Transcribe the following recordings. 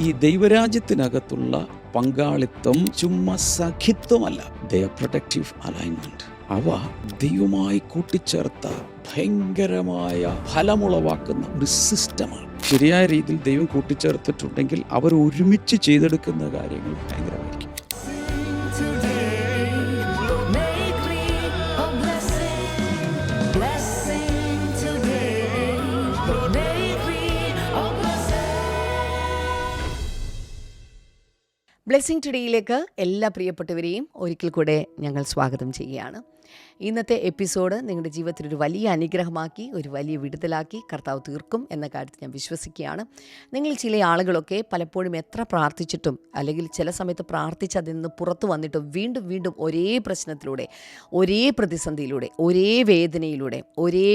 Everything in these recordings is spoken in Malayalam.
ഈ ദൈവരാജ്യത്തിനകത്തുള്ള പങ്കാളിത്തം ചുമ്മാ സഖിത്വമല്ല, പ്രൊട്ടക്റ്റീവ് അലൈൻമെന്റ്. അവ ദൈവമായി കൂട്ടിച്ചേർത്ത ഭയങ്കരമായ ഫലമുളവാക്കുന്ന ഒരു സിസ്റ്റമാണ്. ശരിയായ രീതിയിൽ ദൈവം കൂട്ടിച്ചേർത്തിട്ടുണ്ടെങ്കിൽ അവർ ഒരുമിച്ച് ചെയ്തെടുക്കുന്ന കാര്യങ്ങൾ ഭയങ്കരമായിരിക്കും. ബ്ലെസ്സിംഗ് ടുഡേയിലേക്ക് എല്ലാ പ്രിയപ്പെട്ടവരെയും ഒരിക്കൽ കൂടെ ഞങ്ങൾ സ്വാഗതം ചെയ്യുകയാണ്. ഇന്നത്തെ എപ്പിസോഡ് നിങ്ങളുടെ ജീവിതത്തിൽ ഒരു വലിയ അനുഗ്രഹമാക്കി, ഒരു വലിയ വിടുതലാക്കി കർത്താവ് തീർക്കും എന്ന കാര്യത്തിൽ ഞാൻ വിശ്വസിക്കുകയാണ്. നിങ്ങൾ ചില ആളുകളൊക്കെ പലപ്പോഴും എത്ര പ്രാർത്ഥിച്ചിട്ടും, അല്ലെങ്കിൽ ചില സമയത്ത് പ്രാർത്ഥിച്ച് അതിൽ നിന്ന് പുറത്തു വന്നിട്ടും വീണ്ടും വീണ്ടും ഒരേ പ്രശ്നത്തിലൂടെ, ഒരേ പ്രതിസന്ധിയിലൂടെ, ഒരേ വേദനയിലൂടെ, ഒരേ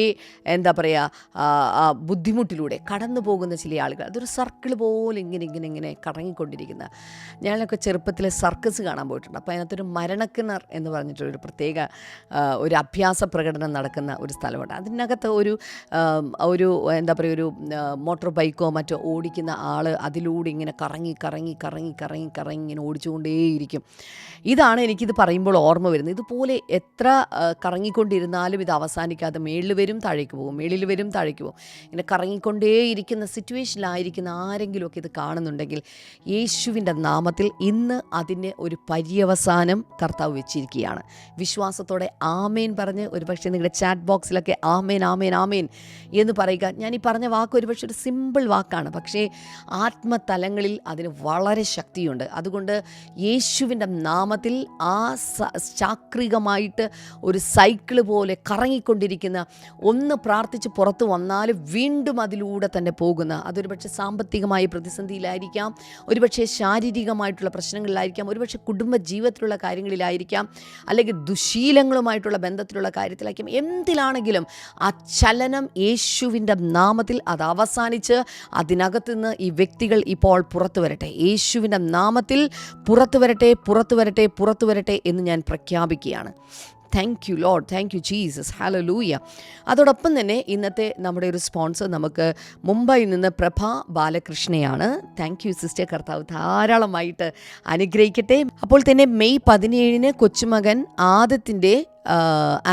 ബുദ്ധിമുട്ടിലൂടെ കടന്നു പോകുന്ന ചില ആളുകൾ. അതൊരു സർക്കിൾ പോലെ ഇങ്ങനെ കറങ്ങിക്കൊണ്ടിരിക്കുന്ന. ഞാനൊക്കെ ചെറുപ്പത്തിൽ സർക്കസ് കാണാൻ പോയിട്ടുണ്ട്. അപ്പോൾ അതിനകത്തൊരു മരണക്കിണർ എന്ന് പറഞ്ഞിട്ടൊരു പ്രത്യേക ഒരു അഭ്യാസ പ്രകടനം നടക്കുന്ന ഒരു സ്ഥലമുണ്ട്. അതിനകത്ത് ഒരു മോട്ടോർ ബൈക്കോ മറ്റോ ഓടിക്കുന്ന ആൾ അതിലൂടെ ഇങ്ങനെ കറങ്ങി ഇങ്ങനെ ഓടിച്ചുകൊണ്ടേയിരിക്കും. ഇതാണ് എനിക്കിത് പറയുമ്പോൾ ഓർമ്മ വരുന്നത്. ഇതുപോലെ എത്ര കറങ്ങിക്കൊണ്ടിരുന്നാലും ഇത് അവസാനിക്കാതെ മേളിൽ വരും താഴേക്ക് പോകും, മേളിൽ വരും താഴേക്ക് പോകും. ഇങ്ങനെ കറങ്ങിക്കൊണ്ടേയിരിക്കുന്ന സിറ്റുവേഷനിലായിരിക്കുന്ന ആരെങ്കിലുമൊക്കെ ഇത് കാണുന്നുണ്ടെങ്കിൽ യേശുവിൻ്റെ നാമത്തിൽ ഇന്ന് അതിന് ഒരു പര്യവസാനം കർത്താവ് വെച്ചിരിക്കുകയാണ്. വിശ്വാസത്തോടെ ആമേൻ പറഞ്ഞ് ഒരുപക്ഷെ നിങ്ങളുടെ ചാറ്റ് ബോക്സിലൊക്കെ ആമേൻ ആമേൻ ആമേൻ എന്ന് പറയുക. ഞാൻ ഈ പറഞ്ഞ വാക്ക് ഒരുപക്ഷെ ഒരു സിമ്പിൾ വാക്കാണ്, പക്ഷേ ആത്മതലങ്ങളിൽ അതിന് വളരെ ശക്തിയുണ്ട്. അതുകൊണ്ട് യേശുവിൻ്റെ നാമത്തിൽ ആ ചാക്രികമായിട്ട് ഒരു സൈക്കിള് പോലെ കറങ്ങിക്കൊണ്ടിരിക്കുന്ന, ഒന്ന് പ്രാർത്ഥിച്ച് പുറത്തു വന്നാൽ വീണ്ടും അതിലൂടെ തന്നെ പോകുന്ന, അതൊരുപക്ഷെ സാമ്പത്തികമായ പ്രതിസന്ധിയിലായിരിക്കാം, ഒരുപക്ഷെ ശാരീരികമായിട്ടുള്ള പ്രശ്നങ്ങളിലായിരിക്കാം, ഒരുപക്ഷെ കുടുംബ ജീവിതത്തിലുള്ള കാര്യങ്ങളിലായിരിക്കാം, അല്ലെങ്കിൽ ദുശീലങ്ങളുമായിട്ടുള്ള ബന്ധത്തിലുള്ള കാര്യത്തിലായിരിക്കും. എന്തിലാണെങ്കിലും ആ ചലനം യേശുവിൻ്റെ നാമത്തിൽ അത് അവസാനിച്ച് അതിനകത്ത് നിന്ന് ഈ വ്യക്തികൾ ഇപ്പോൾ പുറത്തു വരട്ടെ. യേശുവിൻ്റെ നാമത്തിൽ പുറത്തു വരട്ടെ എന്ന് ഞാൻ പ്രഖ്യാപിക്കുകയാണ്. Thank you Lord, thank you Jesus, hallelujah. അതോടൊപ്പം തന്നെ ഇന്നത്തെ നമ്മുടെ ഒരു സ്പോൺസർ നമുക്ക് മുംബൈയിൽ നിന്ന് പ്രഭ ബാലകൃഷ്ണയാണ്. താങ്ക് യു സിസ്റ്റർ, കർത്താവ് ധാരാളമായിട്ട് അനുഗ്രഹിക്കട്ടെ. അപ്പോൾ തന്നെ മെയ് 17 കൊച്ചുമകൻ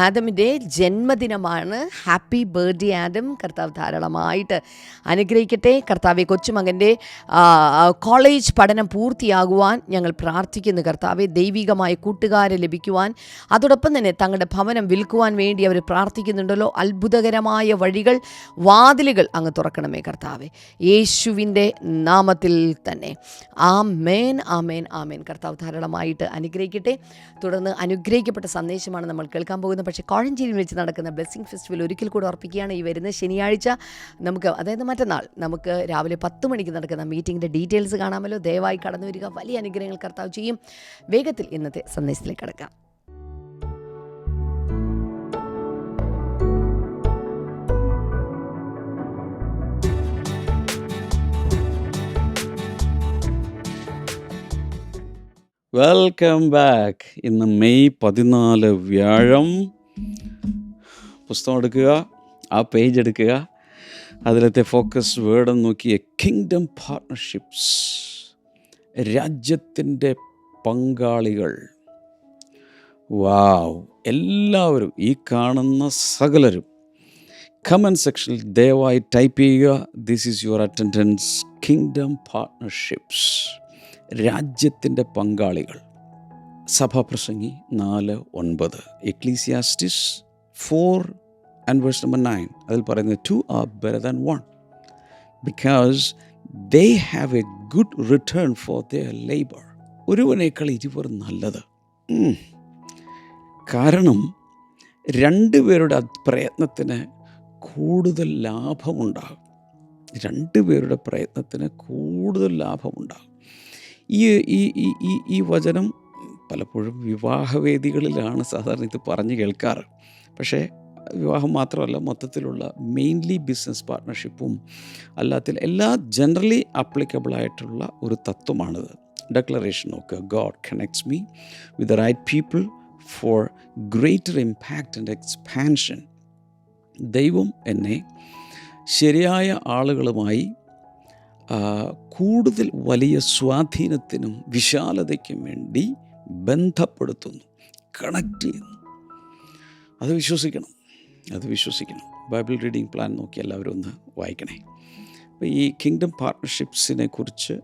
ആദമിൻ്റെ ജന്മദിനമാണ്. ഹാപ്പി ബർത്ത്ഡേ ആദം, കർത്താവ് ധാരാളമായിട്ട് അനുഗ്രഹിക്കട്ടെ. കർത്താവെ, കൊച്ചുമകൻ്റെ കോളേജ് പഠനം പൂർത്തിയാകുവാൻ ഞങ്ങൾ പ്രാർത്ഥിക്കുന്നു. കർത്താവെ, ദൈവികമായ കൂട്ടുകാരെ ലഭിക്കുവാൻ, അതോടൊപ്പം തന്നെ തങ്ങളുടെ ഭവനം വിൽക്കുവാൻ വേണ്ടി അവർ പ്രാർത്ഥിക്കുന്നുണ്ടല്ലോ. അത്ഭുതകരമായ വഴികൾ, വാതിലുകൾ അങ്ങ് തുറക്കണമേ കർത്താവെ, യേശുവിൻ്റെ നാമത്തിൽ തന്നെ. ആമേൻ ആമേൻ ആമേൻ. കർത്താവ് ധാരാളമായിട്ട് അനുഗ്രഹിക്കട്ടെ. തുടർന്ന് അനുഗ്രഹിക്കപ്പെട്ട സന്ദേശമാണ് നമ്മൾ കേൾക്കാൻ പോകുന്നത്. പക്ഷേ കോഴഞ്ചേരിയിൽ വെച്ച് നടക്കുന്ന ബ്ലെസ്സിംഗ് ഫെസ്റ്റിവൽ ഒരിക്കൽ കൂടെ ഓർപ്പിക്കുകയാണ്. ഈ വരുന്ന ശനിയാഴ്ച നമുക്ക്, അതായത് മറ്റന്നാൾ, നമുക്ക് രാവിലെ 10 മണിക്ക് നടക്കുന്ന മീറ്റിങ്ങിൻ്റെ ഡീറ്റെയിൽസ് കാണാമല്ലോ. ദയവായി കടന്നു വരിക. വലിയ അനുഗ്രഹങ്ങൾ കർത്താവ് ചെയ്യും. വേഗത്തിൽ ഇന്നത്തെ സന്ദേശത്തിലേക്ക് കടക്കാം. Welcome back. ഇന്ന് മെയ് 14 വ്യാഴം. പുസ്തകം എടുക്കുക, ആ പേജ് എടുക്കുക, അതിലത്തെ ഫോക്കസ് വേർഡ് നോക്കിയ കിങ്ഡം പാർട്ട്ണർഷിപ്സ്, രാജ്യത്തിൻ്റെ പങ്കാളികൾ. വാവ്! എല്ലാവരും, ഈ കാണുന്ന സകലരും കമൻറ്റ് സെക്ഷനിൽ ദയവായി ടൈപ്പ് ചെയ്യുക. This is your attendance. Kingdom partnerships, രാജ്യത്തിൻ്റെ പങ്കാളികൾ. സഭാപ്രസംഗി 4:9, എക്ലീസിയാസ്റ്റിസ് 4:9. അതിൽ പറയുന്നത് 2 are better than 1 because they have a good return for their labor. ഒരുവനേക്കാൾ 2 നല്ലത്. കാരണം 2 പേരുടെ പ്രയത്നത്തിന് കൂടുതൽ ലാഭമുണ്ടാകും. 2 പേരുടെ പ്രയത്നത്തിന് കൂടുതൽ ലാഭമുണ്ടാകും. ഈ വചനം പലപ്പോഴും വിവാഹവേദികളിലാണ് സാധാരണ ഇത് പറഞ്ഞു കേൾക്കാറ്. പക്ഷേ വിവാഹം മാത്രമല്ല, മൊത്തത്തിലുള്ള മെയിൻലി ബിസിനസ് പാർട്ട്ണർഷിപ്പും അല്ലാത്ത എല്ലാ ജനറലി ആപ്ലിക്കബിളായിട്ടുള്ള ഒരു തത്വമാണിത്. ഡെക്ലറേഷൻ നോക്കുക. God connects me with the right people for greater impact and expansion. ദൈവം എന്നെ ശരിയായ ആളുകളുമായി കൂടുതൽ വലിയ സ്വാധീനത്തിനും വിശാലതയ്ക്കും വേണ്ടി ബന്ധപ്പെടുത്തുന്നു, കണക്ട് ചെയ്യുന്നു. അത് വിശ്വസിക്കണം. ബൈബിൾ റീഡിംഗ് പ്ലാൻ നോക്കി എല്ലാവരും ഒന്ന് വായിക്കണേ. അപ്പോൾ ഈ കിങ്ഡം പാർട്ട്ണർഷിപ്സിനെ കുറിച്ച്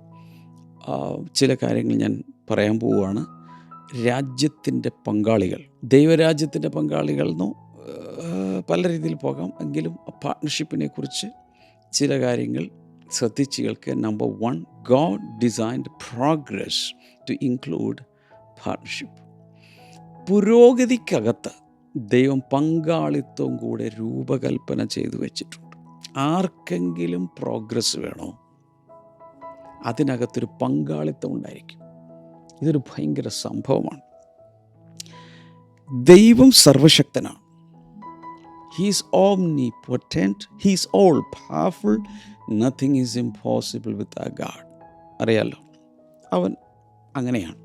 ചില കാര്യങ്ങൾ ഞാൻ പറയാൻ പോവുകയാണ്. രാജ്യത്തിൻ്റെ പങ്കാളികൾ, ദൈവരാജ്യത്തിൻ്റെ പങ്കാളികൾ എന്നോ പല രീതിയിൽ പോകാം. എങ്കിലും പാർട്ട്ണർഷിപ്പിനെ കുറിച്ച് ചില കാര്യങ്ങൾ ശ്രദ്ധിച്ച് കേൾക്കുക. Number 1, God designed progress to include partnership. പുരോഗതിക്കകത്ത് ദൈവം പങ്കാളിത്തവും കൂടെ രൂപകൽപ്പന ചെയ്തു വെച്ചിട്ടുണ്ട്. ആർക്കെങ്കിലും പ്രോഗ്രസ് വേണോ, അതിനകത്തൊരു പങ്കാളിത്തം ഉണ്ടായിരിക്കും. ഇതൊരു ഭയങ്കര സംഭവമാണ്. ദൈവം സർവശക്തനാണ്. He is omnipotent. He is all powerful. Nothing is impossible with our God. അറിയാലോ, അവൻ അങ്ങനെയാണ്.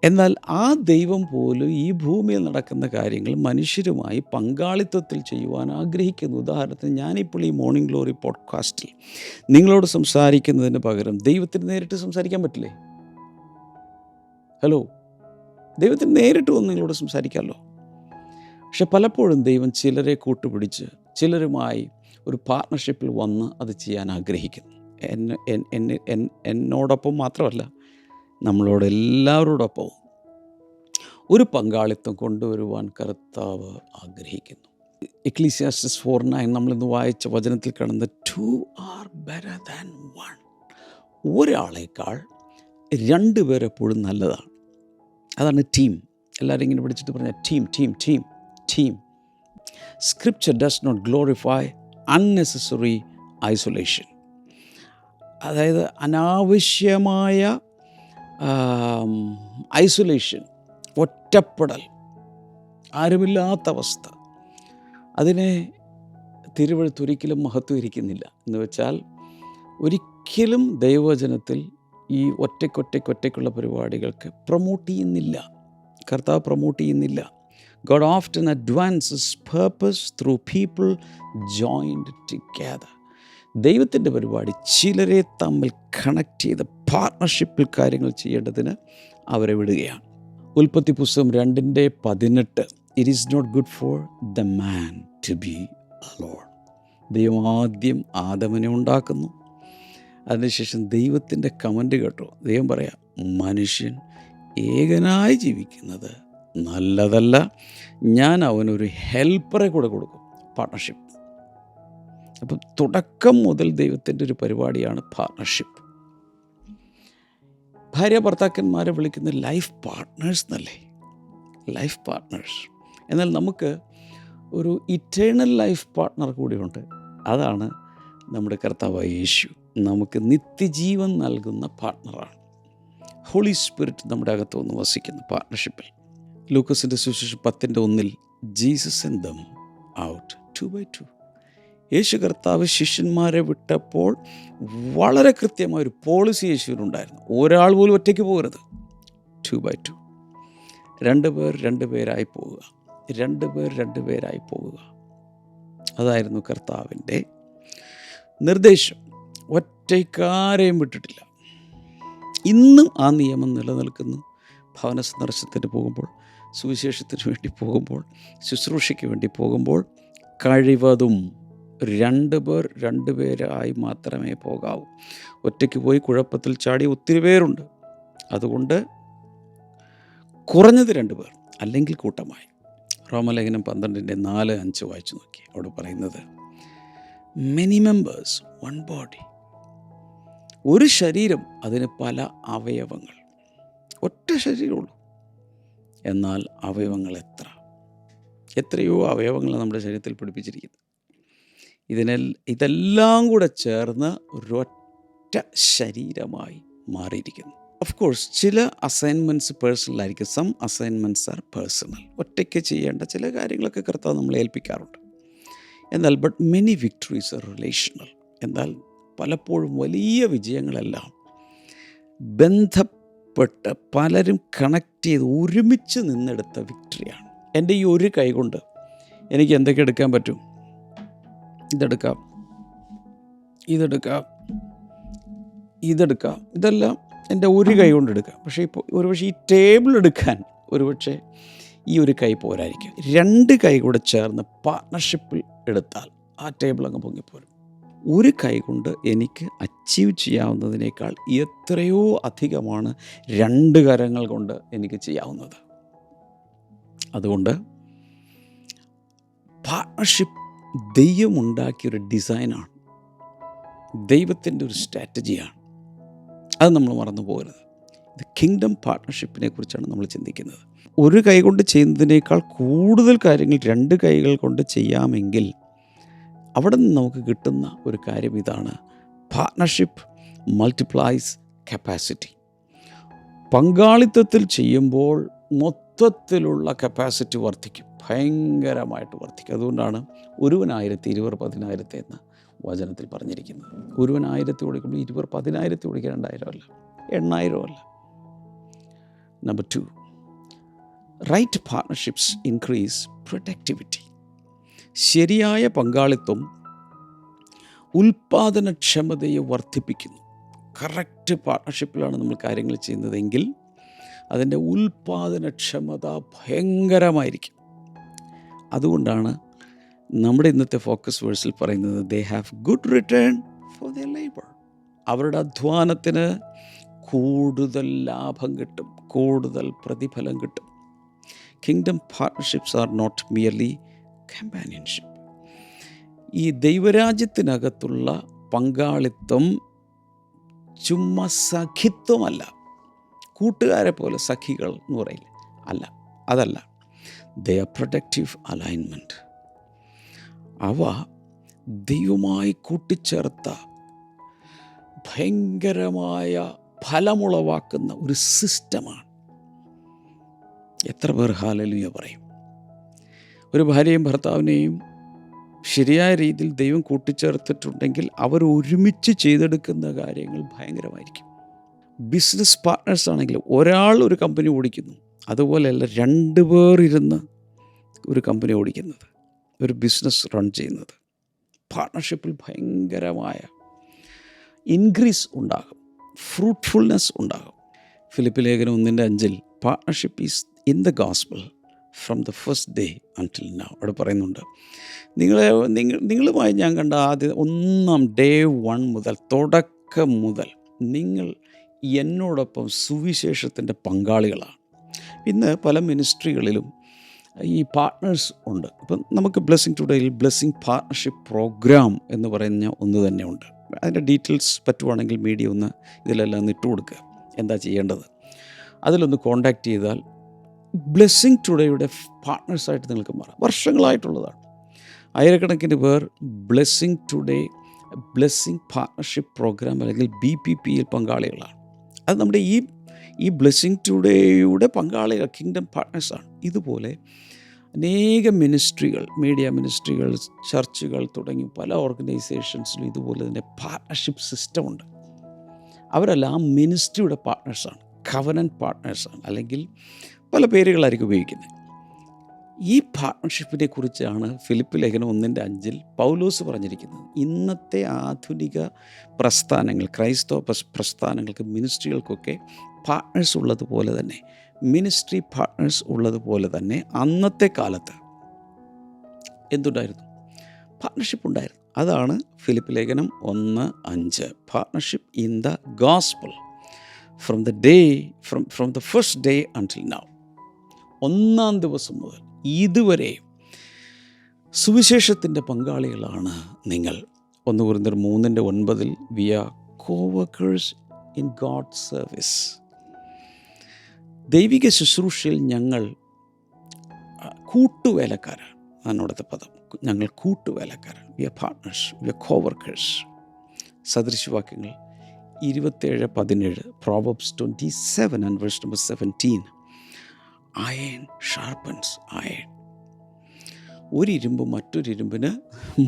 എന്നാൽ ആ ദൈവം പോലും ഈ ഭൂമിയിൽ നടക്കുന്ന കാര്യങ്ങൾ മനുഷ്യരുമായി പങ്കാളിത്തത്തിൽ ചെയ്യുവാൻ ആഗ്രഹിക്കുന്നു. ഉദാഹരണത്തിന്, ഞാനിപ്പോൾ ഈ മോർണിംഗ് ഗ്ലോറി പോഡ്കാസ്റ്റിൽ നിങ്ങളോട് സംസാരിക്കുന്നതിന് പകരം ദൈവത്തിന് നേരിട്ട് സംസാരിക്കാൻ പറ്റില്ലേ? ഹലോ, ദൈവത്തിന് നേരിട്ട് വന്ന് നിങ്ങളോട് സംസാരിക്കാമല്ലോ. പക്ഷെ പലപ്പോഴും ദൈവം ചിലരെ കൂട്ടുപിടിച്ച് ചിലരുമായി ഒരു പാർട്ട്ണർഷിപ്പിൽ വന്ന് അത് ചെയ്യാൻ ആഗ്രഹിക്കുന്നു. എന്നോടൊപ്പം മാത്രമല്ല, നമ്മളോട് എല്ലാവരോടൊപ്പവും ഒരു പങ്കാളിത്തം കൊണ്ടുവരുവാൻ കർത്താവ് ആഗ്രഹിക്കുന്നു. എക്ലീസിയാസ്റ്റസ് 4:9 നമ്മളിന്ന് വായിച്ച വചനത്തിൽ കാണുന്ന 2 are better than 1. ഒരാളേക്കാൾ 2 പേർ എപ്പോഴും നല്ലതാണ്. അതാണ് ടീം. എല്ലാവരും ഇങ്ങനെ പിടിച്ചിട്ട് പറഞ്ഞാൽ team. Scripture does not glorify unnecessary isolation. അതായത് അനാവശ്യമായ ഐസൊലേഷൻ, ഒറ്റപ്പെടൽ, ആരുമില്ലാത്ത അവസ്ഥ, അതിനെ തിരുവഴുത്തൊരിക്കലും മഹത്വീകരിക്കുന്നില്ല. എന്ന് വെച്ചാൽ ഒരിക്കലും ദൈവവചനത്തിൽ ഈ ഒറ്റയ്ക്കുള്ള പരിപാടികൾക്ക് പ്രൊമോട്ട് ചെയ്യുന്നില്ല. കർത്താവ് പ്രൊമോട്ട് ചെയ്യുന്നില്ല. God often advances purpose through people joined together. ദൈവത്തിൻ്റെ പരിപാടി ചിലരെ തമ്മിൽ കണക്ട് ചെയ്ത് പാർട്ട്ണർഷിപ്പിൽ കാര്യങ്ങൾ ചെയ്യേണ്ടതിന് അവരെ വിടുകയാണ്. ഉൽപ്പത്തി പുസ്തകം 2:18 It is not good for the man to be alone. ദൈവം ആദ്യം ആദമിനെ ഉണ്ടാക്കുന്നു. അതിനുശേഷം ദൈവത്തിൻ്റെ കമൻ്റ് കേട്ടോ. ദൈവം പറയാം, മനുഷ്യൻ ഏകനായി ജീവിക്കുന്നത് നല്ലതല്ല, ഞാൻ അവനൊരു ഹെൽപ്പറെ കൂടെ കൊടുക്കും. പാർട്ട്ണർഷിപ്പ്. അപ്പം തുടക്കം മുതൽ ദൈവത്തിൻ്റെ ഒരു പരിപാടിയാണ് പാർട്ട്ണർഷിപ്പ്. ഭാര്യ ഭർത്താക്കന്മാരെ വിളിക്കുന്ന ലൈഫ് പാർട്ട്നേഴ്സ് എന്നല്ലേ? Life partners. എന്നാൽ നമുക്ക് ഒരു ഇറ്റേണൽ ലൈഫ് പാർട്ട്ണർ കൂടിയുണ്ട്. അതാണ് നമ്മുടെ കർത്താവായ യേശു. നമുക്ക് നിത്യജീവൻ നൽകുന്ന പാർട്ട്ണറാണ്. ഹോളി സ്പിരിറ്റ് നമ്മുടെ അകത്ത് വന്ന് വസിക്കുന്ന പാർട്ട്ണർഷിപ്പിൽ. ലൂക്കോസിൻ്റെ സുവിശേഷം 10:1 Jesus send them out 2 by 2. യേശു കർത്താവ് ശിഷ്യന്മാരെ വിട്ടപ്പോൾ വളരെ കൃത്യമായൊരു പോളിസി യേശുവിനുണ്ടായിരുന്നു. ഒരാൾ പോലും ഒറ്റയ്ക്ക് പോകരുത്. 2 by 2. 2 പേർ 2 പേരായി പോവുക. 2 പേർ 2 പേരായി പോവുക. അതായിരുന്നു കർത്താവിൻ്റെ നിർദ്ദേശം. ഒറ്റയ്ക്കാരെയും വിട്ടിട്ടില്ല. ഇന്നും ആ നിയമം നിലനിൽക്കുന്നു. ഭവന സന്ദർശനത്തിന് പോകുമ്പോൾ, സുവിശേഷത്തിന് വേണ്ടി പോകുമ്പോൾ, ശുശ്രൂഷയ്ക്ക് വേണ്ടി പോകുമ്പോൾ കഴിവതും 2 പേർ 2 പേരായി മാത്രമേ പോകാവൂ. ഒറ്റയ്ക്ക് പോയി കുഴപ്പത്തിൽ ചാടി ഒത്തിരി പേരുണ്ട്. അതുകൊണ്ട് കുറഞ്ഞത് 2 പേർ, അല്ലെങ്കിൽ കൂട്ടമായി. റോമലേഖനം 12:4-5 വായിച്ചു നോക്കി. അവിടെ പറയുന്നത് മെനി മെമ്പേഴ്സ് വൺ ബോഡി. ഒരു ശരീരം, അതിന് പല അവയവങ്ങൾ. ഒറ്റ ശരീരമുള്ളൂ, എന്നാൽ അവയവങ്ങൾ എത്രയോ അവയവങ്ങൾ നമ്മുടെ ശരീരത്തിൽ പിടിപ്പിച്ചിരിക്കുന്നു. ഇതെല്ലാം കൂടെ ചേർന്ന് ഒരൊറ്റ ശരീരമായി മാറിയിരിക്കുന്നു. ഓഫ് കോഴ്സ് ചില അസൈൻമെൻറ്റ്സ് പേഴ്സണലായിരിക്കും. Some assignments are personal. ഒറ്റയ്ക്ക് ചെയ്യേണ്ട ചില കാര്യങ്ങളൊക്കെ കർത്താവ് നമ്മളെ ഏൽപ്പിക്കാറുണ്ട്. എന്നാൽ but many victories are relational. എന്നാൽ പലപ്പോഴും വലിയ വിജയങ്ങളെല്ലാം ബന്ധപ്പെട്ട് പലരും കണക്ട് ചെയ്ത് ഒരുമിച്ച് നിന്നെടുത്ത വിക്ടറിയാണ്. എൻ്റെ ഈ ഒരു കൈ കൊണ്ട് എനിക്ക് എന്തൊക്കെ എടുക്കാൻ പറ്റും? ഇതെടുക്കാം, ഇതെടുക്കാം, ഇതെല്ലാം എൻ്റെ ഒരു കൈ കൊണ്ട് എടുക്കാം. പക്ഷേ ഇപ്പോൾ ഒരുപക്ഷെ ഈ ടേബിൾ എടുക്കാൻ ഒരുപക്ഷെ ഈ ഒരു കൈ പോരായിരിക്കും. 2 കൈ കൂടെ ചേർന്ന് പാർട്ട്ണർഷിപ്പിൽ എടുത്താൽ ആ ടേബിൾ അങ്ങ് പൊങ്ങിപ്പോരും. ഒരു കൈ കൊണ്ട് എനിക്ക് അച്ചീവ് ചെയ്യാവുന്നതിനേക്കാൾ എത്രയോ അധികമാണ് 2 കരങ്ങൾ കൊണ്ട് എനിക്ക് ചെയ്യാവുന്നത്. അതുകൊണ്ട് പാർട്ട്ണർഷിപ്പ് ദൈവമുണ്ടാക്കിയൊരു ഡിസൈനാണ്, ദൈവത്തിൻ്റെ ഒരു സ്ട്രാറ്റജിയാണ്. അത് നമ്മൾ മറന്നു പോകരുത്. ഇത് കിങ്ഡം പാർട്ട്ണർഷിപ്പിനെ കുറിച്ചാണ് നമ്മൾ ചിന്തിക്കുന്നത്. ഒരു കൈ കൊണ്ട് ചെയ്യുന്നതിനേക്കാൾ കൂടുതൽ കാര്യങ്ങൾ 2 കൈകൾ കൊണ്ട് ചെയ്യാമെങ്കിൽ അവിടെ നിന്ന് നമുക്ക് കിട്ടുന്ന ഒരു കാര്യം ഇതാണ്: പാർട്ട്ണർഷിപ്പ് മൾട്ടിപ്ലൈസ് കപ്പാസിറ്റി. പങ്കാളിത്തത്തിൽ ചെയ്യുമ്പോൾ മൊത്തത്തിലുള്ള കപ്പാസിറ്റി വർദ്ധിക്കും, ഭയങ്കരമായിട്ട് വർദ്ധിക്കും. അതുകൊണ്ടാണ് ഒരുവൻ 1000 ഇരുവർ 10,000 എന്ന് വചനത്തിൽ പറഞ്ഞിരിക്കുന്നത്. ഒരുവൻ 1000 ഓടിക്കുമ്പോൾ ഇരുവർ 10,000 ഓടിക്കുക, 2000 അല്ല, 8,000 അല്ല. Number 2, right partnerships increase productivity. ശരിയായ പങ്കാളിത്തം ഉൽപ്പാദനക്ഷമതയെ വർദ്ധിപ്പിക്കുന്നു. കറക്റ്റ് പാർട്ട്ണർഷിപ്പിലാണ് നമ്മൾ കാര്യങ്ങൾ ചെയ്യുന്നതെങ്കിൽ അതിൻ്റെ ഉൽപ്പാദനക്ഷമത ഭയങ്കരമായിരിക്കും. അതുകൊണ്ടാണ് നമ്മുടെ ഇന്നത്തെ ഫോക്കസ് വേഴ്സിൽ പറയുന്നത് they have good return for their labour. അവരുടെ അധ്വാനത്തിന് കൂടുതൽ ലാഭം കിട്ടും, കൂടുതൽ പ്രതിഫലം കിട്ടും. Kingdom partnerships are not merely companionship. ഈ ദൈവരാജ്യത്തിനകത്തുള്ള പങ്കാളിത്തം ചുമ്മാ സഖിത്വമല്ല, കൂട്ടുകാരെ പോലെ സഖികൾ എന്ന് പറയില്ല, അല്ല, അതല്ല. They are productive alignment. അവ ദൈവമായി കൂട്ടിച്ചേർത്ത ഭയങ്കരമായ ഫലമുളവാക്കുന്ന ഒരു സിസ്റ്റമാണ്. എത്ര പേർ ഹല്ലേലൂയ പറയും? ഒരു ഭാര്യയും ഭർത്താവിനെയും ശരിയായ രീതിയിൽ ദൈവം കൂട്ടിച്ചേർത്തിട്ടുണ്ടെങ്കിൽ അവർ ഒരുമിച്ച് ചെയ്തെടുക്കുന്ന കാര്യങ്ങൾ ഭയങ്കരമായിരിക്കും. ബിസിനസ് പാർട്ട്നേഴ്സ് ആണെങ്കിൽ ഒരാൾ ഒരു കമ്പനി ഓടിക്കുന്നു, അതുപോലെയല്ല 2 പേർ ഇരുന്ന് ഒരു കമ്പനി ഓടിക്കുന്നത്, ഒരു ബിസിനസ് റൺ ചെയ്യുന്നത്. പാർട്ട്ണർഷിപ്പിൽ ഭയങ്കരമായ ഇൻക്രീസ് ഉണ്ടാകും, ഫ്രൂട്ട്ഫുൾനെസ് ഉണ്ടാകും. ഫിലിപ്പി ലേഖനം 1:5 partnership is in the gospel from the first day until now. അവിടെ പറയുന്നുണ്ട്, നിങ്ങളുമായി ഞാൻ കണ്ട ഒന്നാം ഡേ 1 മുതൽ, തുടക്കം മുതൽ നിങ്ങൾ എന്നോടൊപ്പം സുവിശേഷത്തിൻ്റെ പങ്കാളികളാണ്. ഇന്ന് പല മിനിസ്ട്രികളിലും ഈ പാർട്ട്നേഴ്സ് ഉണ്ട്. ഇപ്പം നമുക്ക് ബ്ലെസ്സിങ് ടുഡേയിൽ ബ്ലെസ്സിങ് പാർട്ട്ണർഷിപ്പ് പ്രോഗ്രാം എന്ന് പറയുന്ന ഒന്ന് തന്നെ ഉണ്ട്. അതിൻ്റെ ഡീറ്റെയിൽസ് പറ്റുവാണെങ്കിൽ മീഡിയ ഒന്ന് ഇതിലെല്ലാം ഒന്ന് ഇട്ട് കൊടുക്കുക, എന്താ ചെയ്യേണ്ടത്. അതിലൊന്ന് കോൺടാക്റ്റ് ചെയ്താൽ ബ്ലെസ്സിങ് ടുഡേയുടെ പാർട്ട്നേഴ്സായിട്ട് നിങ്ങൾക്ക് മാറാം. വർഷങ്ങളായിട്ടുള്ളതാണ്. ആയിരക്കണക്കിന് പേർ blessing today blessing partnership programme അല്ലെങ്കിൽ BPPയിൽ പങ്കാളികളാണ്. അത് നമ്മുടെ ഈ ബ്ലെസ്സിങ് ടുഡേയുടെ പങ്കാളികൾ കിങ്ഡം പാർട്ട്നേഴ്സാണ്. ഇതുപോലെ അനേകം മിനിസ്ട്രികൾ, മീഡിയ മിനിസ്ട്രികൾ, ചർച്ചുകൾ തുടങ്ങി പല ഓർഗനൈസേഷൻസിലും ഇതുപോലെ തന്നെ പാർട്ട്ണർഷിപ്പ് സിസ്റ്റമുണ്ട്. അവരെല്ലാം മിനിസ്ട്രിയുടെ പാർട്ട്നേഴ്സാണ്, കവനൻറ്റ് പാർട്ട്നേഴ്സാണ്, അല്ലെങ്കിൽ പല പേരുകളായിരിക്കും ഉപയോഗിക്കുന്നത്. ഈ പാർട്ട്ണർഷിപ്പിനെ കുറിച്ചാണ് ഫിലിപ്പി ലേഖനം 1:5 പൗലോസ് പറഞ്ഞിരിക്കുന്നത്. ഇന്നത്തെ ആധുനിക പ്രസ്ഥാനങ്ങൾ, ക്രൈസ്തവ പ്രസ്ഥാനങ്ങൾക്ക്, മിനിസ്ട്രികൾക്കൊക്കെ പാർട്ട്നേഴ്സ് ഉള്ളതുപോലെ തന്നെ, മിനിസ്ട്രി പാർട്ട്നേഴ്സ് ഉള്ളതുപോലെ തന്നെ അന്നത്തെ കാലത്ത് എന്തുണ്ടായിരുന്നു? പാർട്ട്ണർഷിപ്പ് ഉണ്ടായിരുന്നു. അതാണ് ഫിലിപ്പി ലേഖനം 1:5 partnership in the gospel from the first day until now. ഒന്നാം ദിവസം മുതൽ ഇതുവരെ സുവിശേഷത്തിൻ്റെ പങ്കാളികളാണ് നിങ്ങൾ. 1 കൊരിന്ത്യർ 3:9 we are coworkers in God service. ദൈവിക ശുശ്രൂഷയിൽ ഞങ്ങൾ കൂട്ടുവേലക്കാരാണ്. അവിടുത്തെ പദം, ഞങ്ങൾ കൂട്ടുവേലക്കാരാണ്. We are partners, we are coworkers. സദൃശവാക്യങ്ങൾ 27:17 Proverbs 27 and verse number 17 iron sharpens iron. ഒരിരുമ്പ് മറ്റൊരിരുമ്പിന്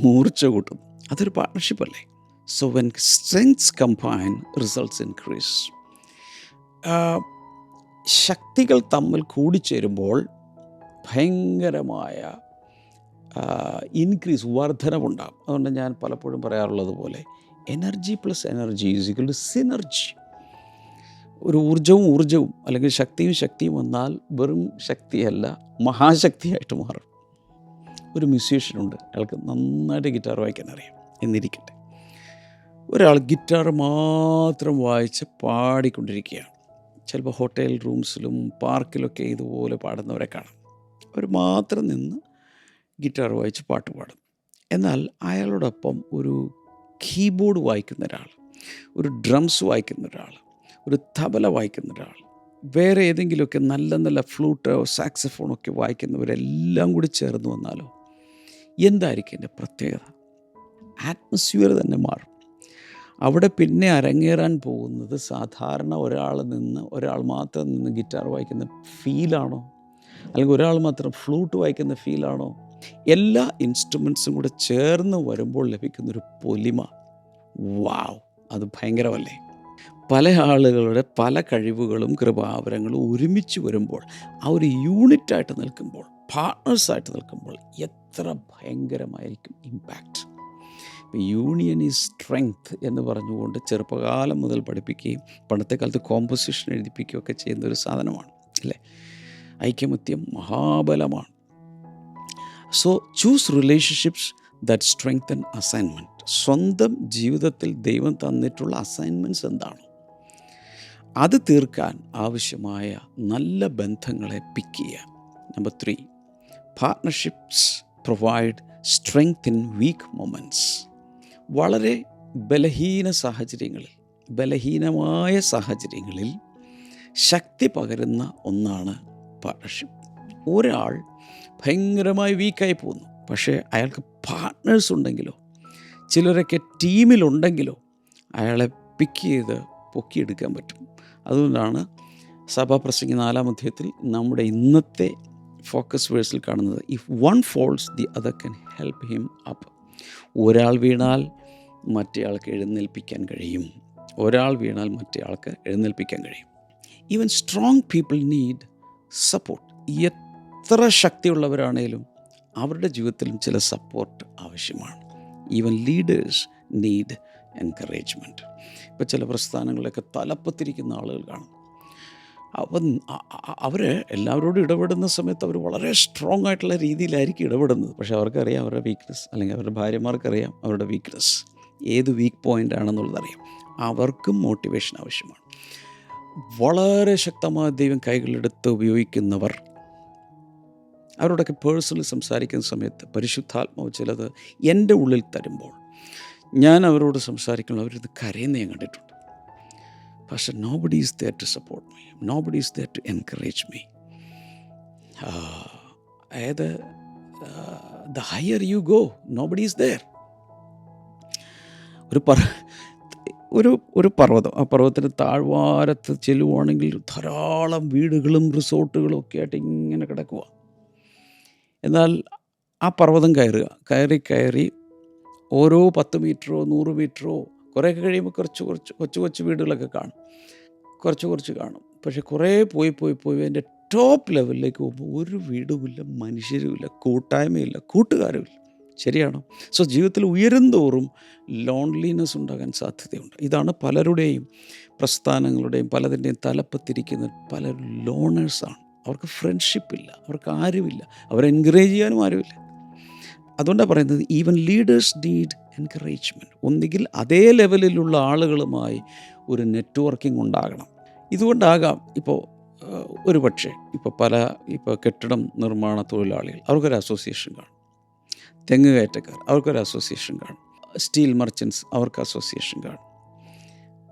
മൂർച്ച കൂട്ടും. അതൊരു പാർട്ട്ണർഷിപ്പ് അല്ലേ? So when strengths combine results increase. ശക്തികൾ തമ്മിൽ കൂടിച്ചേരുമ്പോൾ ഭയങ്കരമായ ഇൻക്രീസ്, വർധനവുണ്ടാകും. അതുകൊണ്ട് ഞാൻ പലപ്പോഴും പറയാറുള്ളത് പോലെ energy plus energy is equal to synergy. ഒരു ഊർജവും അല്ലെങ്കിൽ ശക്തിയും വന്നാൽ വെറും ശക്തിയല്ല, മഹാശക്തിയായിട്ട് മാറും. ഒരു മ്യൂസീഷ്യനുണ്ട്, അയാൾക്ക് നന്നായിട്ട് ഗിറ്റാർ വായിക്കാൻ അറിയാം എന്നിരിക്കട്ടെ. ഒരാൾ ഗിറ്റാർ മാത്രം വായിച്ച് പാടിക്കൊണ്ടിരിക്കുകയാണ്. ചിലപ്പോൾ ഹോട്ടൽ റൂംസിലും പാർക്കിലൊക്കെ ഇതുപോലെ പാടുന്നവരെ കാണാം. അവർ മാത്രം നിന്ന് ഗിറ്റാർ വായിച്ച് പാട്ട് പാടും. എന്നാൽ അയാളോടൊപ്പം ഒരു കീബോർഡ് വായിക്കുന്ന ഒരാൾ, ഒരു ഡ്രംസ് വായിക്കുന്ന ഒരാൾ, ഒരു തബല വായിക്കുന്ന ഒരാൾ, വേറെ ഏതെങ്കിലുമൊക്കെ നല്ല നല്ല ഫ്ലൂട്ടോ സാക്സഫോണൊക്കെ വായിക്കുന്നവരെല്ലാം കൂടി ചേർന്ന് വന്നാലോ എന്തായിരിക്കും എൻ്റെ പ്രത്യേകത? ആറ്റ്മോസ്ഫിയർ തന്നെ മാറും. അവിടെ പിന്നെ അരങ്ങേറാൻ പോകുന്നത് സാധാരണ ഒരാൾ മാത്രം നിന്ന് ഗിറ്റാർ വായിക്കുന്ന ഫീലാണോ, അല്ലെങ്കിൽ ഒരാൾ മാത്രം ഫ്ലൂട്ട് വായിക്കുന്ന ഫീലാണോ? എല്ലാ ഇൻസ്ട്രുമെൻസും കൂടെ ചേർന്ന് വരുമ്പോൾ ലഭിക്കുന്നൊരു പൊലിമ, വാവ്, അത് ഭയങ്കരമല്ലേ? പല ആളുകളുടെ പല കഴിവുകളും കൃപാവരങ്ങളും ഒരുമിച്ച് വരുമ്പോൾ, ആ ഒരു യൂണിറ്റായിട്ട് നിൽക്കുമ്പോൾ, പാർട്ട്നേഴ്സായിട്ട് നിൽക്കുമ്പോൾ എത്ര ഭയങ്കരമായിരിക്കും ഇമ്പാക്റ്റ്. യൂണിയൻ ഈസ് സ്ട്രെങ്ത് എന്ന് പറഞ്ഞുകൊണ്ട് ചെറുപ്പകാലം മുതൽ പഠിപ്പിക്കുകയും പണ്ടത്തെ കാലത്ത് കോമ്പോസിഷൻ എഴുതിപ്പിക്കുകയൊക്കെ ചെയ്യുന്ന ഒരു സാധനമാണ് അല്ലേ? ഐക്യമത്യം മഹാബലമാണ്. So choose relationships that strengthen assignment. സ്വന്തം ജീവിതത്തിൽ ദൈവം തന്നിട്ടുള്ള അസൈൻമെൻറ്റ്സ് എന്താണോ അത് തീർക്കാൻ ആവശ്യമായ നല്ല ബന്ധങ്ങളെ പിക്ക് ചെയ്യുക. Number 3, partnerships provide strength in weak moments. വളരെ ബലഹീനമായ സാഹചര്യങ്ങളിൽ ശക്തി പകരുന്ന ഒന്നാണ് പാർട്ട്ണർഷിപ്പ്. ഒരാൾ ഭയങ്കരമായി വീക്കായി പോകുന്നു, പക്ഷേ അയാൾക്ക് പാർട്ട്നേഴ്സ് ഉണ്ടെങ്കിലോ, ചിലരൊക്കെ ടീമിലുണ്ടെങ്കിലോ അയാളെ പിക്ക് ചെയ്ത് പൊക്കിയെടുക്കാൻ പറ്റും. അതുകൊണ്ടാണ് സഭാപ്രസംഗി 4-ാം അധ്യായത്തിൽ നമ്മുടെ ഇന്നത്തെ ഫോക്കസ് വേഴ്സിൽ കാണുന്നത്, if one falls the other can help him up. ഒരാൾ വീണാൽ മറ്റേയാൾക്ക് എഴുന്നേൽപ്പിക്കാൻ കഴിയും. Even strong people need support. എത്ര ശക്തിയുള്ളവരാണേലും അവരുടെ ജീവിതത്തിലും ചില സപ്പോർട്ട് ആവശ്യമാണ്. Even leaders need encouragement. ഇപ്പോൾ ചില പ്രസ്ഥാനങ്ങളിലൊക്കെ തലപ്പത്തിരിക്കുന്ന ആളുകൾ കാണും. അവർ എല്ലാവരോടും ഇടപെടുന്ന സമയത്ത് അവർ വളരെ സ്ട്രോങ് ആയിട്ടുള്ള രീതിയിലായിരിക്കും ഇടപെടുന്നത്. പക്ഷേ അവർക്കറിയാം അവരുടെ വീക്ക്നെസ്, അല്ലെങ്കിൽ അവരുടെ ഭാര്യമാർക്കറിയാം അവരുടെ വീക്ക്നെസ്, ഏത് വീക്ക് പോയിൻ്റ് ആണെന്നുള്ളതറിയാം. അവർക്കും മോട്ടിവേഷൻ ആവശ്യമാണ്. വളരെ ശക്തമായ ദൈവം കൈകളിലെടുത്ത് ഉപയോഗിക്കുന്നവർ, അവരോടൊക്കെ പേഴ്സണലി സംസാരിക്കുന്ന സമയത്ത് പരിശുദ്ധാത്മാവ് ചിലത് എൻ്റെ ഉള്ളിൽ തരുമ്പോൾ ഞാൻ അവരോട് സംസാരിക്കുമ്പോൾ അവരിത് കരയുന്ന ഞാൻ കണ്ടിട്ടുണ്ട്. പക്ഷേ nobody is there to support me, nobody is there to encourage me. അതായത് the higher you go, nobody is there. ഒരു പർവ്വതം, ആ പർവ്വതത്തിൻ്റെ താഴ്വാരത്ത് ചെല്ലുവാണെങ്കിൽ ധാരാളം വീടുകളും റിസോർട്ടുകളും ഒക്കെ ആയിട്ട് ഇങ്ങനെ കിടക്കുക. എന്നാൽ ആ പർവ്വതം കയറി ഓരോ 10 മീറ്ററോ 100 മീറ്ററോ കുറേയൊക്കെ കഴിയുമ്പോൾ കുറച്ച് വീടുകളൊക്കെ കാണും, കുറച്ച് കാണും. പക്ഷെ കുറേ പോയി അതിൻ്റെ ടോപ്പ് ലെവലിലേക്ക് പോകുമ്പോൾ ഒരു വീടുമില്ല, മനുഷ്യരുമില്ല, കൂട്ടായ്മയില്ല, കൂട്ടുകാരുമില്ല. ശരിയാണോ? സോ ജീവിതത്തിൽ ഉയരുന്തോറും ലോൺലിനെസ് ഉണ്ടാകാൻ സാധ്യതയുണ്ട്. ഇതാണ് പലരുടെയും പ്രസ്ഥാനങ്ങളുടെയും പലതിൻ്റെയും തലപ്പത്തിരിക്കുന്ന പലരും ലോണേഴ്സാണ്. അവർക്ക് ഫ്രണ്ട്ഷിപ്പില്ല, അവർക്ക് ആരുമില്ല, അവരെ എൻകറേജ് ചെയ്യാനും ആരുമില്ല. അതുകൊണ്ടാണ് പറയുന്നത് ഈവൻ ലീഡേഴ്സ് നീഡ് എൻകറേജ്മെൻറ്റ്. ഒന്നുകിൽ അതേ ലെവലിലുള്ള ആളുകളുമായി ഒരു നെറ്റ്വർക്കിംഗ് ഉണ്ടാകണം. ഇതുകൊണ്ടാകാം ഇപ്പോൾ ഒരു പക്ഷേ ഇപ്പോൾ കെട്ടിടം നിർമ്മാണ തൊഴിലാളികൾ, അവർക്കൊരു അസോസിയേഷൻ കാണും. തെങ്ങ് കയറ്റക്കാർ, അവർക്കൊരു അസോസിയേഷൻ കാണും. സ്റ്റീൽ മർച്ചൻസ്, അവർക്ക് അസോസിയേഷൻ കാണും.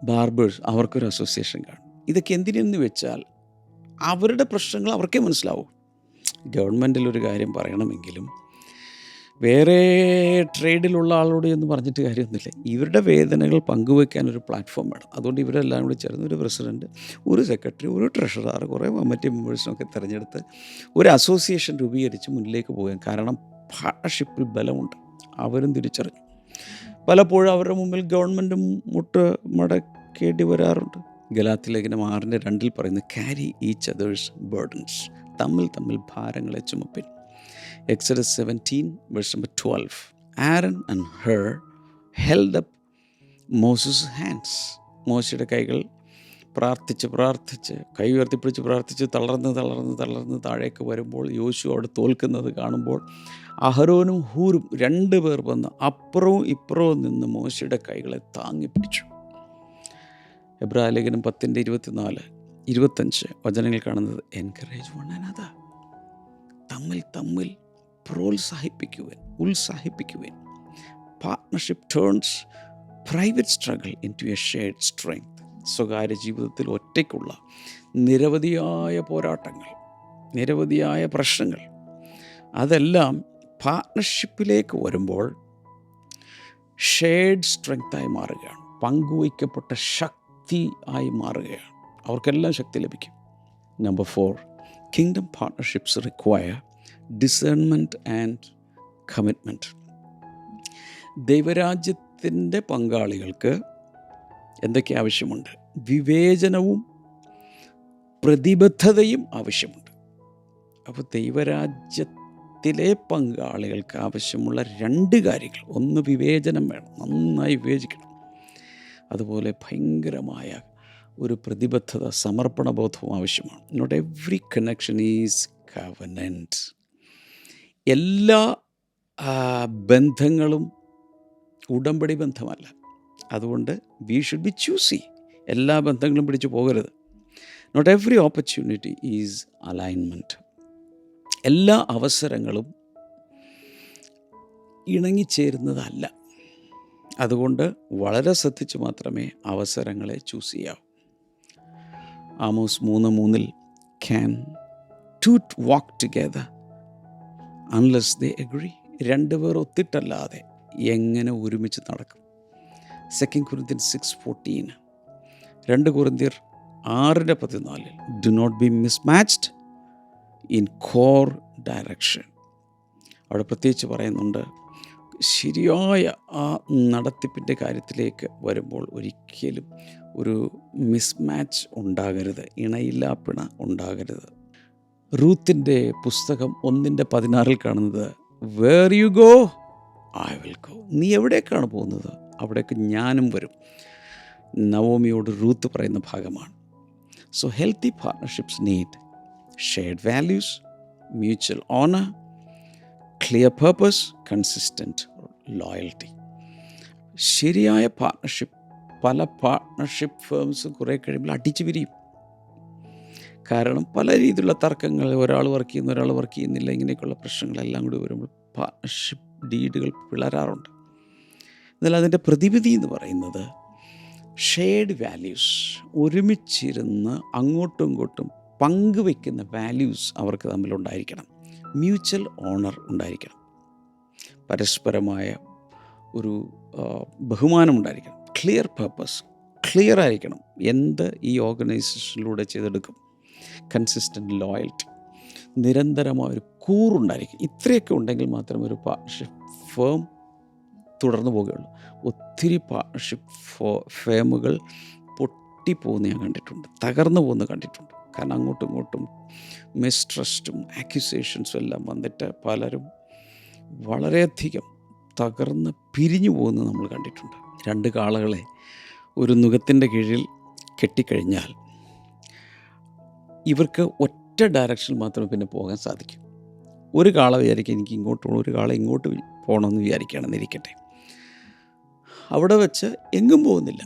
ബാർബേഴ്സ്, അവർക്കൊരു അസോസിയേഷൻ കാണും. ഇതൊക്കെ എന്തിനെന്ന് വെച്ചാൽ അവരുടെ പ്രശ്നങ്ങൾ അവർക്കേ മനസ്സിലാവും. ഗവൺമെൻറ്റിലൊരു കാര്യം പറയണമെങ്കിലും വേറെ ട്രേഡിലുള്ള ആളോട് എന്ന് പറഞ്ഞിട്ട് കാര്യമൊന്നുമില്ല. ഇവരുടെ വേദനകൾ പങ്കുവയ്ക്കാൻ ഒരു പ്ലാറ്റ്ഫോം വേണം. അതുകൊണ്ട് ഇവരെല്ലാം കൂടി ചേർന്ന് ഒരു പ്രസിഡൻറ്റ്, ഒരു സെക്രട്ടറി, ഒരു ട്രഷറർ, കുറേ കമ്മിറ്റി മെമ്പേഴ്സിനൊക്കെ തിരഞ്ഞെടുത്ത് ഒരു അസോസിയേഷൻ രൂപീകരിച്ച് മുന്നിലേക്ക് പോകാൻ. കാരണം പാർട്ണർഷിപ്പിൽ ബലമുണ്ട്. അവരും തിരിച്ചറിഞ്ഞു. പലപ്പോഴും അവരുടെ മുമ്പിൽ ഗവൺമെൻറ്റും മടക്കേണ്ടി വരാറുണ്ട്. ഗലാത്യലേഖനം 6:2 പറയുന്നത് ക്യാരി ഈച്ച് അതേഴ്സ് ബർഡൻസ്. തമ്മിൽ ഭാരങ്ങളെ ചുമപ്പിൻ. Exodus 17 verse number 12. Aaron and Hur held up Moses hands, മോശയുടെ കൈകൾ പ്രാർത്ഥിച്ച് കൈ ഉയർത്തിപ്പിടിച്ച് പ്രാർത്ഥിച്ച് തളർന്ന് താഴേക്ക് വരുമ്പോൾ യോശുവ അവിടെ തോൽക്കുന്നത് കാണുമ്പോൾ അഹരോനും ഹൂരും 2 പേർ വന്ന് അപ്പുറവും ഇപ്പുറവും നിന്ന് മോശയുടെ കൈകളെ താങ്ങി പിടിച്ചു. എബ്രായലേഖനം 10:24-25 വചനങ്ങൾ കാണുന്നത് എൻകറേജ് വൺ അനദർ, തമ്മിൽ പ്രോത്സാഹിപ്പിക്കുവാൻ, ഉത്സാഹിപ്പിക്കുവാൻ. Partnership turns private struggle into a shared strength. സ്വകാര്യ ജീവിതത്തിൽ ഒറ്റയ്ക്കുള്ള നിരവധിയായ പോരാട്ടങ്ങൾ, നിരവധിയായ പ്രശ്നങ്ങൾ, അതെല്ലാം പാർട്ട്ണർഷിപ്പിലേക്ക് വരുമ്പോൾ ഷെയർഡ് സ്ട്രെങ്തായി മാറുകയാണ്, പങ്കുവയ്ക്കപ്പെട്ട ശക്തി ആയി മാറുകയാണ്. അവർക്കെല്ലാം ശക്തി ലഭിക്കും. Number 4, kingdom partnerships require discernment and commitment. ദൈവരാജ്യത്തിൻ്റെ പങ്കാളികൾക്ക് എന്തൊക്കെ ആവശ്യമുണ്ട്? വിവേചനവും പ്രതിബദ്ധതയും ആവശ്യമുണ്ട്. അപ്പോൾ ദൈവരാജ്യത്തിലെ പങ്കാളികൾക്ക് ആവശ്യമുള്ള 2 കാര്യങ്ങൾ. ഒന്ന്, വിവേചനം വേണം, നന്നായി വിവേചിക്കണം. അതുപോലെ ഭയങ്കരമായ ഒരു പ്രതിബദ്ധത, സമർപ്പണബോധവും ആവശ്യമാണ്. Not every connection is covenant. എല്ലാ ബന്ധങ്ങളും ഉടമ്പടി ബന്ധമല്ല. അതുകൊണ്ട് വി ഷുഡ് ബി ചൂസി. എല്ലാ ബന്ധങ്ങളും പിടിച്ചു പോകരുത്. Not every opportunity is alignment. എല്ലാ അവസരങ്ങളും ഇണങ്ങിച്ചേരുന്നതല്ല. അതുകൊണ്ട് വളരെ ശ്രദ്ധിച്ച് മാത്രമേ അവസരങ്ങളെ ചൂസ് ചെയ്യാവൂ. Amos 3:3 can two walk together unless they agree. 2 പേർ ഒത്തിട്ടല്ലാതെ എങ്ങനെ ഒരുമിച്ച് നടക്കും? 2 Corinthians 6:14, 2 Corinthians 6:14 do not be mismatched in core direction. അവിടെ പ്രത്യേകിച്ച് പറയുന്നുണ്ട്, ശരിയായ ആ നടത്തിപ്പിൻ്റെ കാര്യത്തിലേക്ക് വരുമ്പോൾ ഒരിക്കലും ഒരു മിസ്മാച്ച് ഉണ്ടാകരുത്, ഇണയില്ലാപ്പിണ ഉണ്ടാകരുത്. റൂത്തിൻ്റെ പുസ്തകം 1:16 കാണുന്നത്, where you go I will go. നീ എവിടേക്കാണ് പോകുന്നത് അവിടേക്ക് ഞാനും വരും. നവോമിയോട് റൂത്ത് പറയുന്ന ഭാഗമാണ്. So healthy partnerships need shared values, mutual honour, clear purpose, consistent loyalty. ശരിയായ പാർട്ട്ണർഷിപ്പ്, പല പാർട്ട്ണർഷിപ്പ് ഫേംസും കുറേ കഴിയുമ്പോൾ അടിച്ചു പിരിയും. കാരണം പല രീതിയിലുള്ള തർക്കങ്ങൾ, ഒരാൾ വർക്ക് ചെയ്യുന്നു, ഒരാൾ വർക്ക് ചെയ്യുന്നില്ല, ഇങ്ങനെയൊക്കെയുള്ള പ്രശ്നങ്ങളെല്ലാം കൂടി വരുമ്പോൾ പാർട്ട്ണർഷിപ്പ് ഡീഡുകൾ പിളരാറുണ്ട്. എന്നാൽ അതിൻ്റെ പ്രതിവിധി എന്ന് പറയുന്നത് ഷെയർഡ് വാല്യൂസ്, ഒരുമിച്ചിരുന്ന് അങ്ങോട്ടും ഇങ്ങോട്ടും പങ്കുവയ്ക്കുന്ന വാല്യൂസ് അവർക്ക് തമ്മിലുണ്ടായിരിക്കണം. മ്യൂച്വൽ ഓണർ ഉണ്ടായിരിക്കണം. പരസ്പരമായ ഒരു ബഹുമാനം ഉണ്ടായിരിക്കണം. ക്ലിയർ പർപ്പസ്, ക്ലിയർ ആയിരിക്കണം, എന്ത് ഈ ഓർഗനൈസേഷനിലൂടെ ചെയ്തെടുക്കും. കൺസിസ്റ്റൻറ്റ് ലോയൽറ്റി, നിരന്തരമായൊരു കൂറുണ്ടായിരിക്കും. ഇത്രയൊക്കെ ഉണ്ടെങ്കിൽ മാത്രമേ ഒരു പാർട്ട്ണർഷിപ്പ് ഫേം തുടർന്നു പോവുകയുള്ളൂ. ഒത്തിരി പാർട്ട്ണർഷിപ്പ് ഫേമുകൾ പൊട്ടിപ്പോകുന്ന ഞാൻ കണ്ടിട്ടുണ്ട്, തകർന്നു പോകുന്നത് കണ്ടിട്ടുണ്ട്. കാരണം അങ്ങോട്ടും ഇങ്ങോട്ടും മിസ്ട്രസ്റ്റും അക്യൂസേഷൻസും എല്ലാം വന്നിട്ട് പലരും വളരെയധികം തകർന്ന് പിരിഞ്ഞു പോകുന്നത് നമ്മൾ കണ്ടിട്ടുണ്ട്. 2 കാളകളെ ഒരു നുകത്തിൻ്റെ കീഴിൽ കെട്ടിക്കഴിഞ്ഞാൽ ഇവർക്ക് ഒറ്റ ഡയറക്ഷനിൽ മാത്രമേ പിന്നെ പോകാൻ സാധിക്കൂ. ഒരു കാള വിചാരിക്കുക എനിക്ക് ഇങ്ങോട്ട് പോകണം, ഒരു കാള ഇങ്ങോട്ട് പോകണമെന്ന് വിചാരിക്കുകയാണെന്നിരിക്കട്ടെ, അവിടെ വെച്ച് എങ്ങും പോകുന്നില്ല.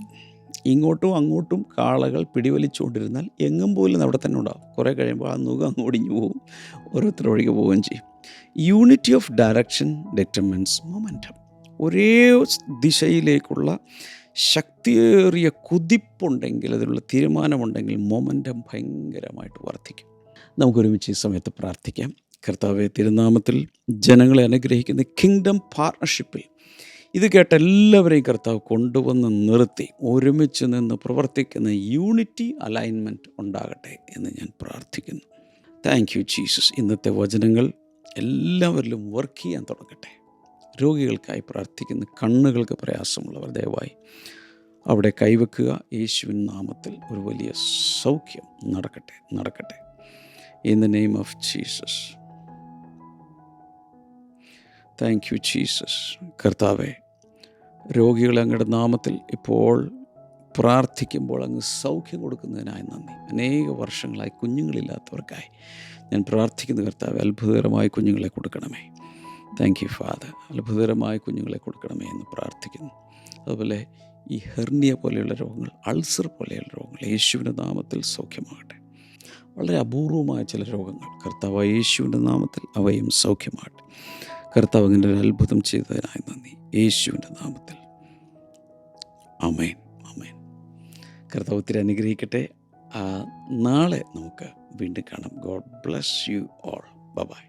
ഇങ്ങോട്ടും അങ്ങോട്ടും കാളകൾ പിടിവലിച്ചുകൊണ്ടിരുന്നാൽ എങ്ങും പോലും അവിടെ തന്നെ ഉണ്ടാകും. കുറേ കഴിയുമ്പോൾ ആ നുകം അങ്ങോടിഞ്ഞു പോകും, ഓരോരുത്തർ ഒഴികെ പോവുകയും ചെയ്യും. Unity of direction determines momentum. ഒരേ ദിശയിലേക്കുള്ള ശക്തിയേറിയ കുതിപ്പുണ്ടെങ്കിൽ, അതിനുള്ള തീരുമാനമുണ്ടെങ്കിൽ മൊമെൻറ്റം ഭയങ്കരമായിട്ട് വർദ്ധിക്കും. നമുക്കൊരുമിച്ച് ഈ സമയത്ത് പ്രാർത്ഥിക്കാം. കർത്താവേ, തിരുനാമത്തിൽ ജനങ്ങളെ അനുഗ്രഹിക്കുന്ന കിങ്ഡം പാർട്ട്ണർഷിപ്പിൽ ഇത് കേട്ട എല്ലാവരെയും കർത്താവ് കൊണ്ടുവന്ന് നിർത്തി ഒരുമിച്ച് നിന്ന് പ്രവർത്തിക്കുന്ന യൂണിറ്റി അലൈൻമെൻറ്റ് ഉണ്ടാകട്ടെ എന്ന് ഞാൻ പ്രാർത്ഥിക്കുന്നു. Thank you Jesus. ഇന്നത്തെ വചനങ്ങൾ എല്ലാവരിലും വർക്ക് ചെയ്യാൻ തുടങ്ങട്ടെ. രോഗികൾക്കായി പ്രാർത്ഥിക്കുന്ന, കണ്ണുകൾക്ക് പ്രയാസമുള്ളവർ ദയവായി അവിടെ കൈവെക്കുക. യേശുവിൻ നാമത്തിൽ ഒരു വലിയ സൗഖ്യം നടക്കട്ടെ. In the name of Jesus. Thank you Jesus. കർത്താവെ, രോഗികളെ അങ്ങയുടെ നാമത്തിൽ ഇപ്പോൾ പ്രാർത്ഥിക്കുമ്പോൾ അങ്ങ് സൗഖ്യം കൊടുക്കുന്നതിനായി നന്ദി. അനേക വർഷങ്ങളായി കുഞ്ഞുങ്ങളില്ലാത്തവർക്കായി ഞാൻ പ്രാർത്ഥിക്കുന്ന കർത്താവ്, അത്ഭുതകരമായ കുഞ്ഞുങ്ങളെ കൊടുക്കണമേ. Thank you Father. അത്ഭുതകരമായ കുഞ്ഞുങ്ങളെ കൊടുക്കണമേ എന്ന് പ്രാർത്ഥിക്കുന്നു. അതുപോലെ ഈ ഹെർണിയ പോലെയുള്ള രോഗങ്ങൾ, അൾസർ പോലെയുള്ള രോഗങ്ങൾ യേശുവിൻ്റെ നാമത്തിൽ സൗഖ്യമാകട്ടെ. വളരെ അപൂർവമായ ചില രോഗങ്ങൾ കർത്താവ് യേശുവിൻ്റെ നാമത്തിൽ അവയും സൗഖ്യമാകട്ടെ. കർത്താവ് അങ്ങനെ ഒരു അത്ഭുതം ചെയ്തതിനായി നന്ദി, യേശുവിൻ്റെ നാമത്തിൽ. ആമേൻ, ആമേൻ. കർത്താവ് ഒത്തിരി അനുഗ്രഹിക്കട്ടെ. നാളെ നമുക്ക് വീണ്ടും കാണാം. God bless you all. By.